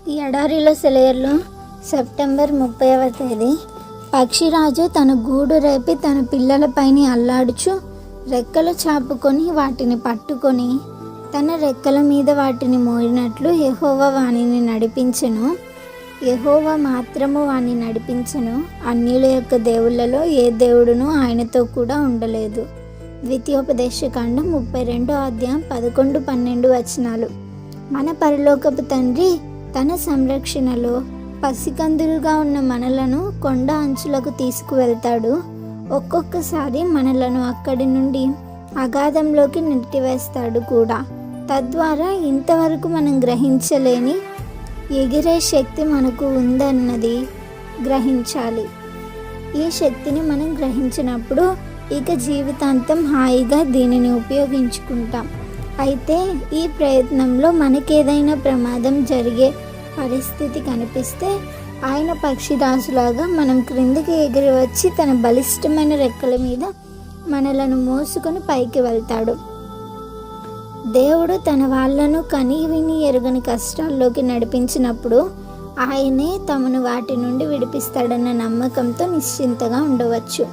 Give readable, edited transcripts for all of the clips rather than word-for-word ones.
ఈ ఎడారిలో సెలయర్లు సెప్టెంబర్ 30వ తేదీ. పక్షిరాజు తన గూడు రేపి తన పిల్లలపైన అల్లాడుచు రెక్కలు చాపుకొని వాటిని పట్టుకొని తన రెక్కల మీద వాటిని మోయినట్లు యెహోవా వానిని నడిపించెను. యెహోవా మాత్రము వాణ్ణి నడిపించెను. అన్యుల యొక్క దేవుళ్ళలో ఏ దేవుడును ఆయనతో కూడా ఉండలేదు. ద్వితీయోపదేశకాండం 32వ అధ్యాయం 11-12 వచనాలు. మన పరలోకపు తండ్రి తన సంరక్షణలో పసికందులుగా ఉన్న మనలను కొండ అంచులకు తీసుకువెళ్తాడు. ఒక్కొక్కసారి మనలను అక్కడి నుండి అగాధంలోకి నెట్టివేస్తాడు కూడా. తద్వారా ఇంతవరకు మనం గ్రహించలేని ఎగిరే శక్తి మనకు ఉందన్నది గ్రహించాలి. ఈ శక్తిని మనం గ్రహించినప్పుడు ఇక జీవితాంతం హాయిగా దీనిని ఉపయోగించుకుంటాం. అయితే ఈ ప్రయత్నంలో మనకేదైనా ప్రమాదం జరిగే పరిస్థితి కనిపిస్తే ఆయన పక్షిరాజులాగా మనం క్రిందికి ఎగిరి వచ్చి తన బలిష్టమైన రెక్కల మీద మనలను మోసుకొని పైకి వెళ్తాడు. దేవుడు తన వాళ్ళను కని విని ఎరుగని కష్టాల్లోకి నడిపించినప్పుడు ఆయనే తమను వాటి నుండి విడిపిస్తాడన్న నమ్మకంతో నిశ్చింతగా ఉండవచ్చు.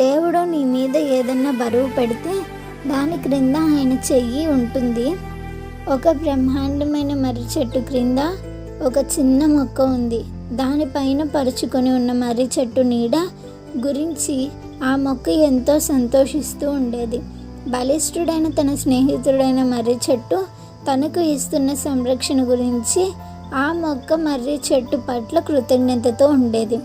దేవుడు నీ మీద ఏదన్నా బరువు పెడితే దాని క్రింద ఆయన చెయ్యి ఉంటుంది. ఒక బ్రహ్మాండమైన మర్రి చెట్టు క్రింద ఒక చిన్న మొక్క ఉంది. దానిపైన పరుచుకొని ఉన్న మర్రి చెట్టు నీడ గురించి ఆ మొక్క ఎంతో సంతోషిస్తూ ఉండేది. బలిష్ఠుడైన తన స్నేహితుడైన మర్రి చెట్టు తనకు ఇస్తున్న సంరక్షణ గురించి ఆ మొక్క మర్రి చెట్టు పట్ల కృతజ్ఞతతో ఉండేది.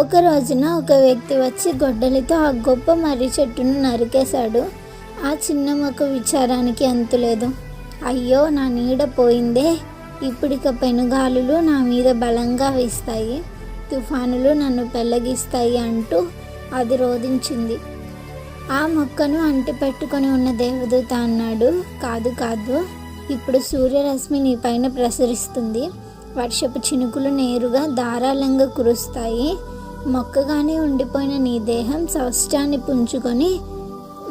ఒక రోజున ఒక వ్యక్తి వచ్చి గొడ్డలితో ఆ గొప్ప మర్రి చెట్టును నరికేశాడు. ఆ చిన్న మొక్క విచారానికి అంతులేదు. అయ్యో, నా నీడ పోయిందే, ఇప్పుడిక పెనుగాలులు నా మీద బలంగా వీస్తాయి, తుఫానులు నన్ను పెళ్ళగిస్తాయి అంటూ అది రోదించింది. ఆ మొక్కను అంటిపెట్టుకొని ఉన్న దేవదూత అన్నాడు, కాదు కాదు, ఇప్పుడు సూర్యరశ్మి నీ పైన ప్రసరిస్తుంది, వర్షపు చినుకులు నేరుగా ధారాళంగా కురుస్తాయి, మొక్కగానే ఉండిపోయిన నీ దేహం సౌష్ఠాన్ని పుంజుకొని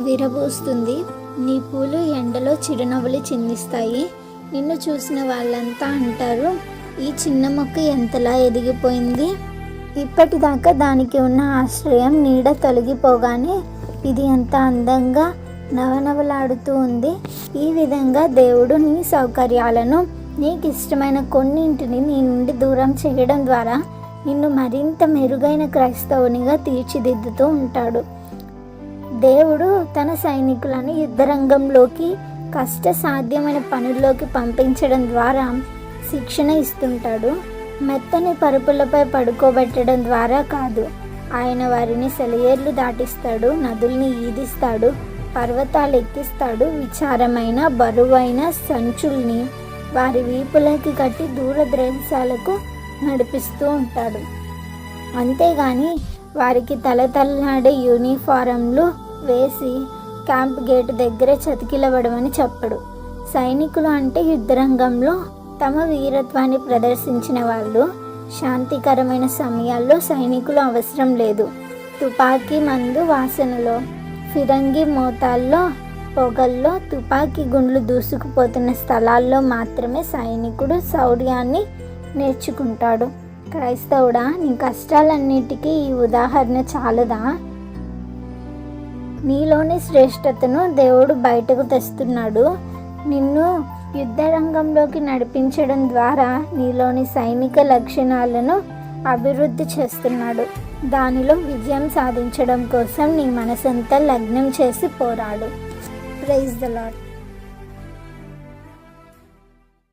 విరబూస్తుంది, నీ పూలు ఎండలో చిరునవ్వులు చిందిస్తాయి, నిన్ను చూసిన వాళ్ళంతా అంటారు, ఈ చిన్న మొక్క ఎంతలా ఎదిగిపోయింది, ఇప్పటిదాకా దానికి ఉన్న ఆశ్రయం నీడ తొలగిపోగానే ఇది ఎంత అందంగా నవనవలాడుతూ ఉంది. ఈ విధంగా దేవుడు నీ సౌకర్యాలను, నీకు ఇష్టమైన కొన్నింటిని నీ నుండి దూరం చేయడం ద్వారా నిన్ను మరింత మెరుగైన క్రైస్తవునిగా తీర్చిదిద్దుతూ ఉంటాడు. దేవుడు తన సైనికులను యుద్ధరంగంలోకి కష్ట సాధ్యమైన పనుల్లోకి పంపించడం ద్వారా శిక్షణ ఇస్తుంటాడు. మెత్తని పరుపులపై పడుకోబెట్టడం ద్వారా కాదు. ఆయన వారిని సెలయేర్లు దాటిస్తాడు, నదుల్ని ఈదిస్తాడు, పర్వతాలు ఎక్కిస్తాడు, విచారమైన బరువైన సంచుల్ని వారి వీపులకి కట్టి దూరదేశాలకు నడిపిస్తూ ఉంటాడు. అంతేగాని వారికి తలతల్లాడే యూనిఫారంలు వేసి క్యాంప్ గేటు దగ్గరే చతికిలబడమని చెప్పడు. సైనికులు అంటే యుద్ధరంగంలో తమ వీరత్వాన్ని ప్రదర్శించిన వాళ్ళు. శాంతికరమైన సమయాల్లో సైనికులు అవసరం లేదు. తుపాకీ మందు వాసనలో, ఫిరంగి మోతాల్లో, పొగల్లో, తుపాకీ గుండ్లు దూసుకుపోతున్న స్థలాల్లో మాత్రమే సైనికుడు శౌర్యాన్ని నేర్చుకుంటాడు. క్రైస్తవుడా, నీ కష్టాలన్నిటికీ ఈ ఉదాహరణ చాలదా? నీలోని శ్రేష్టతను దేవుడు బయటకు తెస్తున్నాడు. నిన్ను యుద్ధరంగంలోకి నడిపించడం ద్వారా నీలోని సైనిక లక్షణాలను అభివృద్ధి చేస్తున్నాడు. దానిలో విజయం సాధించడం కోసం నీ మనసంతా లగ్నం చేసి పోరాడు. Praise the lord.